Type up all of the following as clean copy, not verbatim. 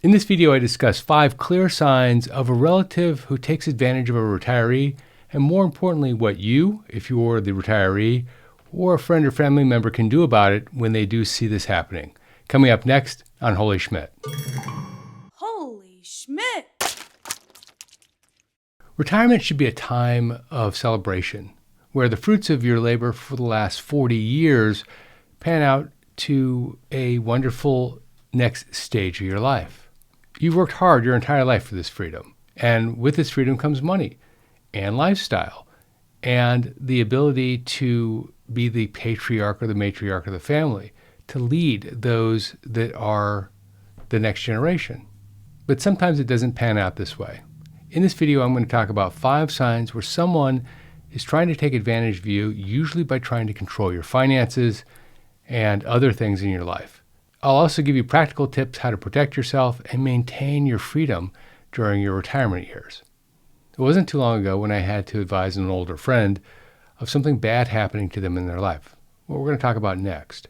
In this video, I discuss 5 clear signs of a relative who takes advantage of a retiree, and more importantly, what you, if you're the retiree, or a friend or family member can do about it when they do see this happening. Coming up next on Holy Schmidt. Holy Schmidt! Retirement should be a time of celebration, where the fruits of your labor for the last 40 years pan out to a wonderful next stage of your life. You've worked hard your entire life for this freedom, and with this freedom comes money and lifestyle and the ability to be the patriarch or the matriarch of the family, to lead those that are the next generation. But sometimes it doesn't pan out this way. In this video, I'm going to talk about 5 signs where someone is trying to take advantage of you, usually by trying to control your finances and other things in your life. I'll also give you practical tips how to protect yourself and maintain your freedom during your retirement years. It wasn't too long ago when I had to advise an older friend of something bad happening to them in their life, what we're going to talk about next.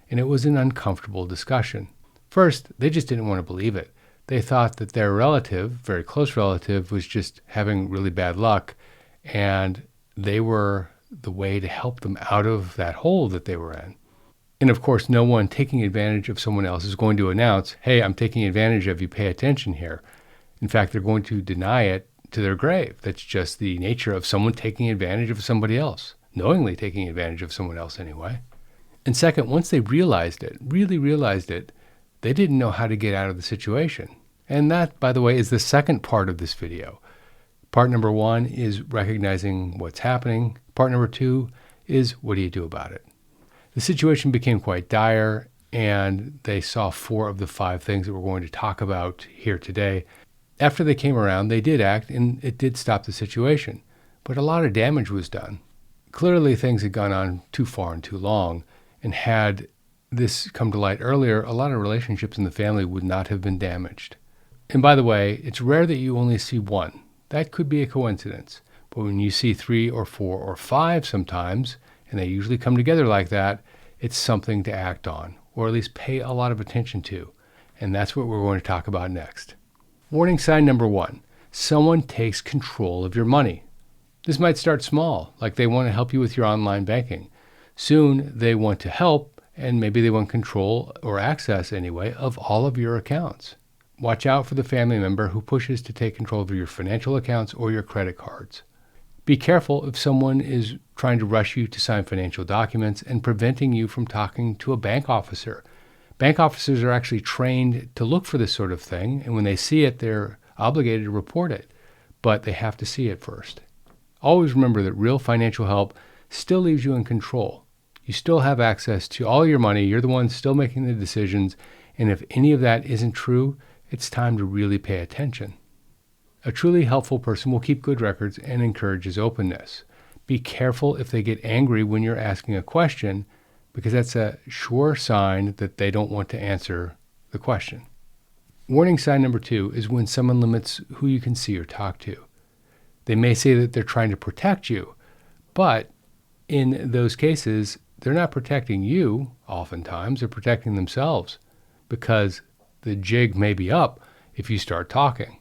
And it was an uncomfortable discussion. First, they just didn't want to believe it. They thought that their relative, very close relative, was just having really bad luck, and they were the way to help them out of that hole that they were in. And of course, no one taking advantage of someone else is going to announce, hey, I'm taking advantage of you, pay attention here. In fact, they're going to deny it to their grave. That's just the nature of someone taking advantage of somebody else, knowingly taking advantage of someone else anyway. And second, once they realized it, really realized it, they didn't know how to get out of the situation. And that, by the way, is the second part of this video. Part number 1 is recognizing what's happening. Part number 2 is what do you do about it? The situation became quite dire, and they saw 4 of the 5 things that we're going to talk about here today. After they came around, they did act, and it did stop the situation. But a lot of damage was done. Clearly, things had gone on too far and too long, and had this come to light earlier, a lot of relationships in the family would not have been damaged. And by the way, it's rare that you only see 1. That could be a coincidence. But when you see 3 or 4 or 5 sometimes, and they usually come together like that, it's something to act on, or at least pay a lot of attention to. And that's what we're going to talk about next. Warning sign number 1, someone takes control of your money. This might start small, like they want to help you with your online banking. Soon they want to help, and maybe they want control or access anyway of all of your accounts. Watch out for the family member who pushes to take control of your financial accounts or your credit cards. Be careful if someone is trying to rush you to sign financial documents and preventing you from talking to a bank officer. Bank officers are actually trained to look for this sort of thing, and when they see it, they're obligated to report it, but they have to see it first. Always remember that real financial help still leaves you in control. You still have access to all your money. You're the one still making the decisions, and if any of that isn't true, it's time to really pay attention. A truly helpful person will keep good records and encourages openness. Be careful if they get angry when you're asking a question, because that's a sure sign that they don't want to answer the question. Warning sign number 2 is when someone limits who you can see or talk to. They may say that they're trying to protect you, but in those cases, they're not protecting you, oftentimes, they're protecting themselves, because the jig may be up if you start talking.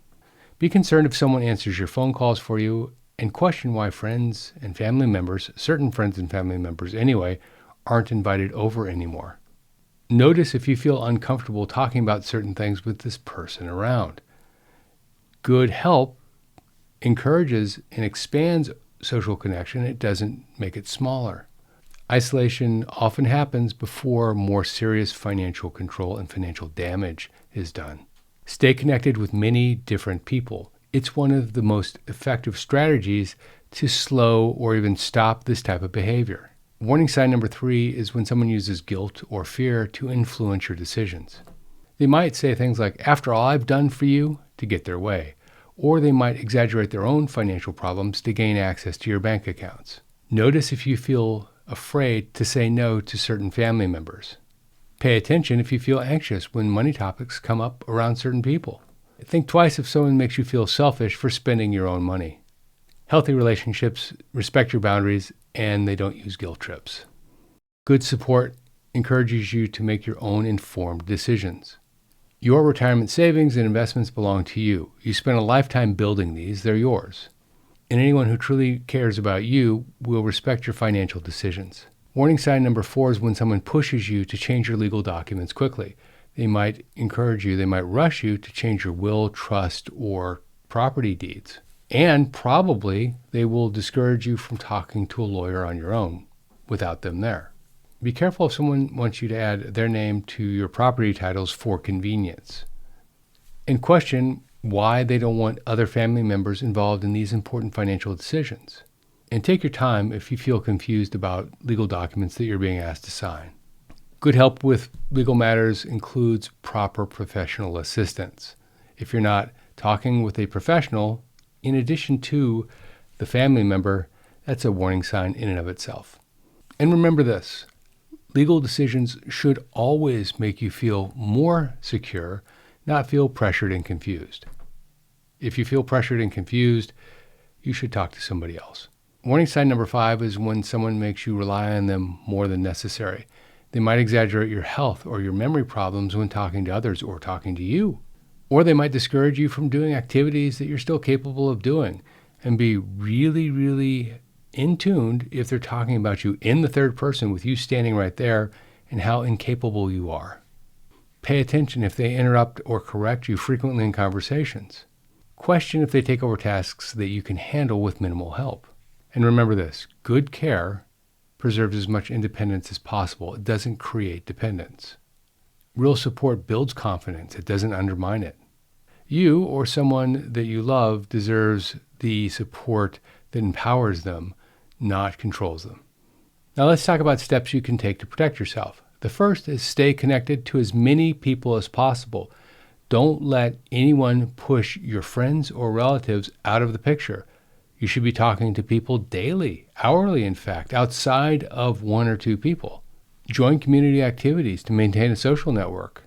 Be concerned if someone answers your phone calls for you, and question why friends and family members, certain friends and family members anyway, aren't invited over anymore. Notice if you feel uncomfortable talking about certain things with this person around. Good help encourages and expands social connection. It doesn't make it smaller. Isolation often happens before more serious financial control and financial damage is done. Stay connected with many different people. It's one of the most effective strategies to slow or even stop this type of behavior. Warning sign number 3 is when someone uses guilt or fear to influence your decisions. They might say things like, after all I've done for you, to get their way. Or they might exaggerate their own financial problems to gain access to your bank accounts. Notice if you feel afraid to say no to certain family members. Pay attention if you feel anxious when money topics come up around certain people. Think twice if someone makes you feel selfish for spending your own money. Healthy relationships respect your boundaries, and they don't use guilt trips. Good support encourages you to make your own informed decisions. Your retirement savings and investments belong to you. You spent a lifetime building these, they're yours. And anyone who truly cares about you will respect your financial decisions. Warning sign number 4 is when someone pushes you to change your legal documents quickly. They might encourage you, they might rush you to change your will, trust, or property deeds. And probably they will discourage you from talking to a lawyer on your own without them there. Be careful if someone wants you to add their name to your property titles for convenience. And question why they don't want other family members involved in these important financial decisions. And take your time if you feel confused about legal documents that you're being asked to sign. Good help with legal matters includes proper professional assistance. If you're not talking with a professional, in addition to the family member, that's a warning sign in and of itself. And remember this, legal decisions should always make you feel more secure, not feel pressured and confused. If you feel pressured and confused, you should talk to somebody else. Warning sign number 5 is when someone makes you rely on them more than necessary. They might exaggerate your health or your memory problems when talking to others or talking to you. Or they might discourage you from doing activities that you're still capable of doing and be really, really in tuned if they're talking about you in the third person with you standing right there and how incapable you are. Pay attention if they interrupt or correct you frequently in conversations. Question if they take over tasks that you can handle with minimal help. And remember this, good care preserves as much independence as possible. It doesn't create dependence. Real support builds confidence. It doesn't undermine it. You or someone that you love deserves the support that empowers them, not controls them. Now let's talk about steps you can take to protect yourself. The first is stay connected to as many people as possible. Don't let anyone push your friends or relatives out of the picture. You should be talking to people daily, hourly, in fact, outside of 1 or 2 people. Join community activities to maintain a social network.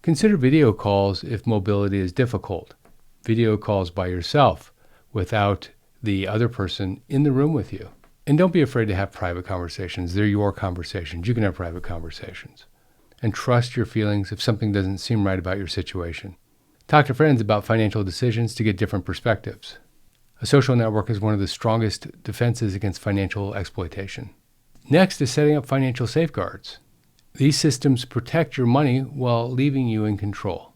Consider video calls if mobility is difficult. Video calls by yourself without the other person in the room with you. And don't be afraid to have private conversations. They're your conversations. You can have private conversations. And trust your feelings if something doesn't seem right about your situation. Talk to friends about financial decisions to get different perspectives. A social network is one of the strongest defenses against financial exploitation. Next is setting up financial safeguards. These systems protect your money while leaving you in control.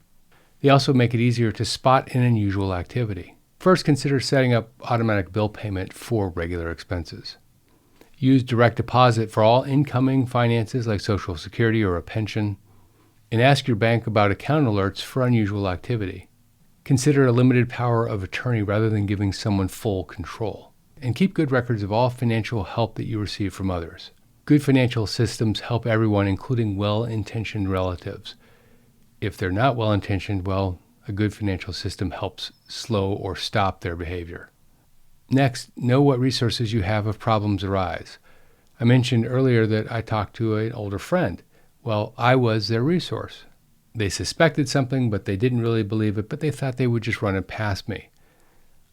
They also make it easier to spot an unusual activity. First, consider setting up automatic bill payment for regular expenses. Use direct deposit for all incoming finances like Social Security or a pension, and ask your bank about account alerts for unusual activity. Consider a limited power of attorney rather than giving someone full control. And keep good records of all financial help that you receive from others. Good financial systems help everyone, including well-intentioned relatives. If they're not well-intentioned, well, a good financial system helps slow or stop their behavior. Next, know what resources you have if problems arise. I mentioned earlier that I talked to an older friend. Well, I was their resource. They suspected something, but they didn't really believe it, but they thought they would just run it past me.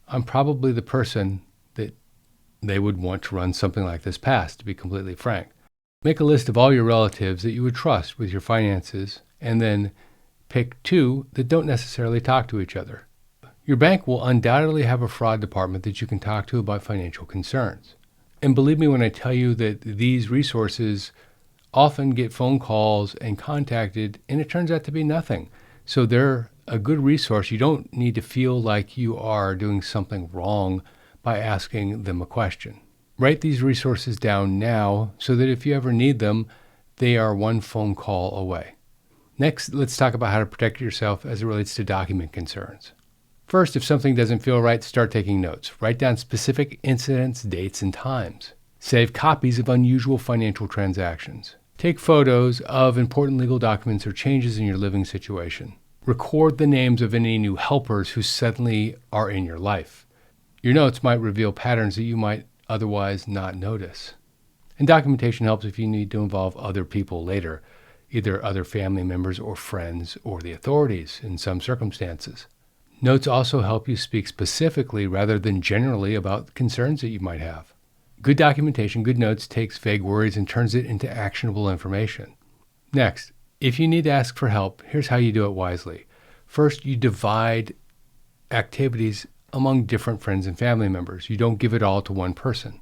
I'm probably the person that they would want to run something like this past, to be completely frank. Make a list of all your relatives that you would trust with your finances, and then pick 2 that don't necessarily talk to each other. Your bank will undoubtedly have a fraud department that you can talk to about financial concerns. And believe me when I tell you that these resources often get phone calls and contacted, and it turns out to be nothing. So they're a good resource. You don't need to feel like you are doing something wrong by asking them a question. Write these resources down now so that if you ever need them, they are 1 phone call away. Next, let's talk about how to protect yourself as it relates to document concerns. First, if something doesn't feel right, start taking notes. Write down specific incidents, dates, and times. Save copies of unusual financial transactions. Take photos of important legal documents or changes in your living situation. Record the names of any new helpers who suddenly are in your life. Your notes might reveal patterns that you might otherwise not notice. And documentation helps if you need to involve other people later, either other family members or friends or the authorities in some circumstances. Notes also help you speak specifically rather than generally about concerns that you might have. Good documentation, good notes takes vague worries and turns it into actionable information. Next, If you need to ask for help, here's how you do it wisely. First, you divide activities among different friends and family members. You don't give it all to one person.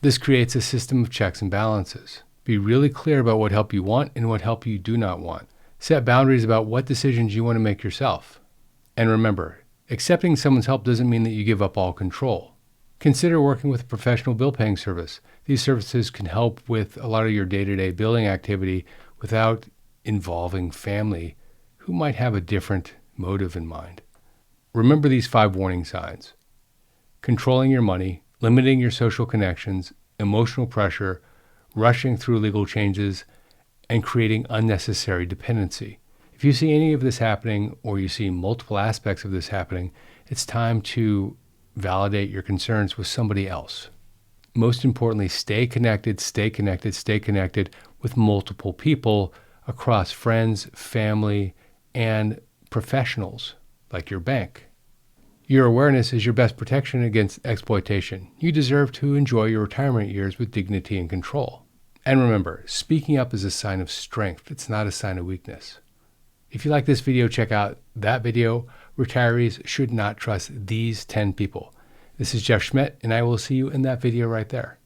This creates a system of checks and balances. Be really clear about what help you want and what help you do not want. Set boundaries about what decisions you want to make yourself. And remember, accepting someone's help doesn't mean that you give up all control. Consider working with a professional bill paying service. These services can help with a lot of your day-to-day billing activity without involving family who might have a different motive in mind. Remember these 5 warning signs: controlling your money, limiting your social connections, emotional pressure, rushing through legal changes, and creating unnecessary dependency. If you see any of this happening, or you see multiple aspects of this happening, it's time to validate your concerns with somebody else. Most importantly, stay connected with multiple people across friends, family, and professionals like your bank. Your awareness is your best protection against exploitation. You deserve to enjoy your retirement years with dignity and control. And remember, speaking up is a sign of strength. It's not a sign of weakness. If you like this video, check out that video. Retirees should not trust these 10 people. This is Jeff Schmidt, and I will see you in that video right there.